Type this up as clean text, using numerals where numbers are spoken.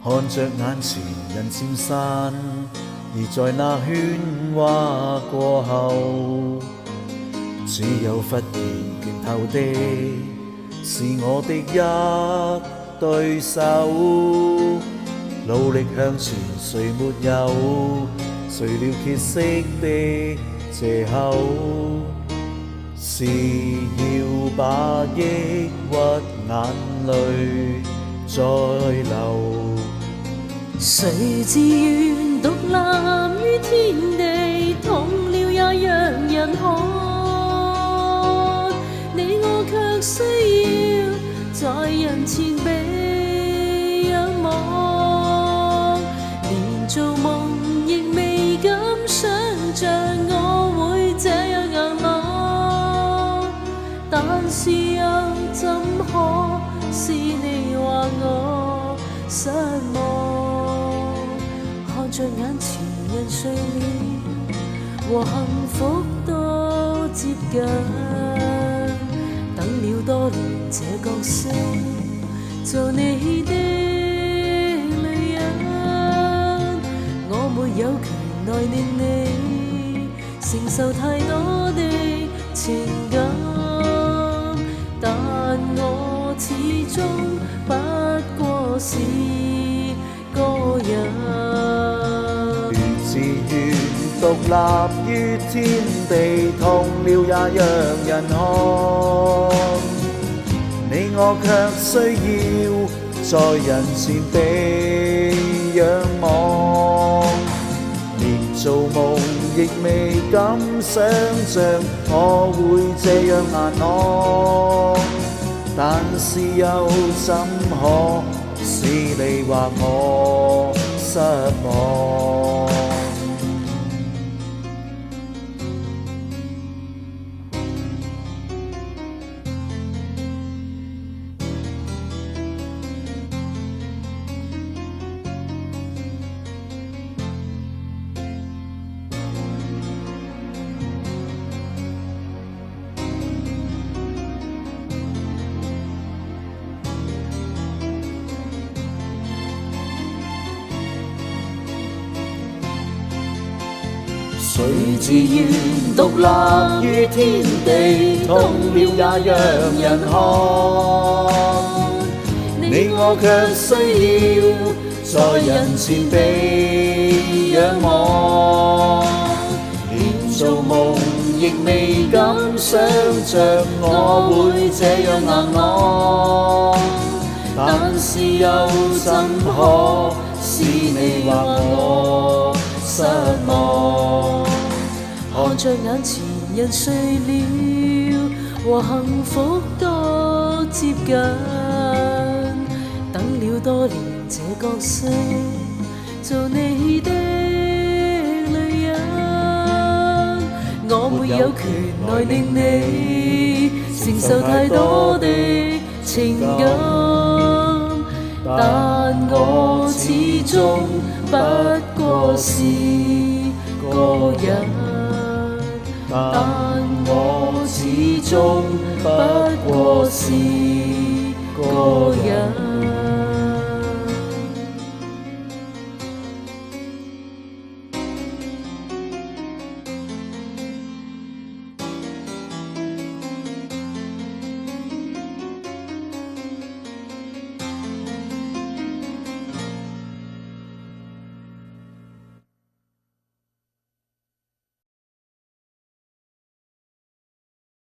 看着眼前人漸散，而在那喧嘩過後，只有忽然拳頭的是我的一對手。努力向前，誰沒有？誰料歇息的藉口，是要把抑鬱眼淚再流。誰自願獨立於天地，痛了也讓人看。你我卻需要在人前被仰望，連做夢亦未敢想像我會這樣硬朗。但是又怎可是你話我失望？看着眼前人睡了，和幸福多接近，等了多年這角色，做你的女人，我沒有權來令你承受太多的情感，但我始終不過是個人。自願獨立於天地，痛了也讓人看。你我卻需要在人前被仰望，連做夢亦未敢想像我會這樣硬朗。但是又怎可是你或我失望？誰自願獨立於天地，痛了也讓人看。你我卻需要在人前被仰望，連做夢亦未敢想像我會這樣硬朗。但是又怎可是你或我失望？看着眼前人睡了，和幸福多接近，等了多年這角色，做你的女人，我沒有權來令你承受太多的情感，但我始終不過是個人。但我始終不過是個人。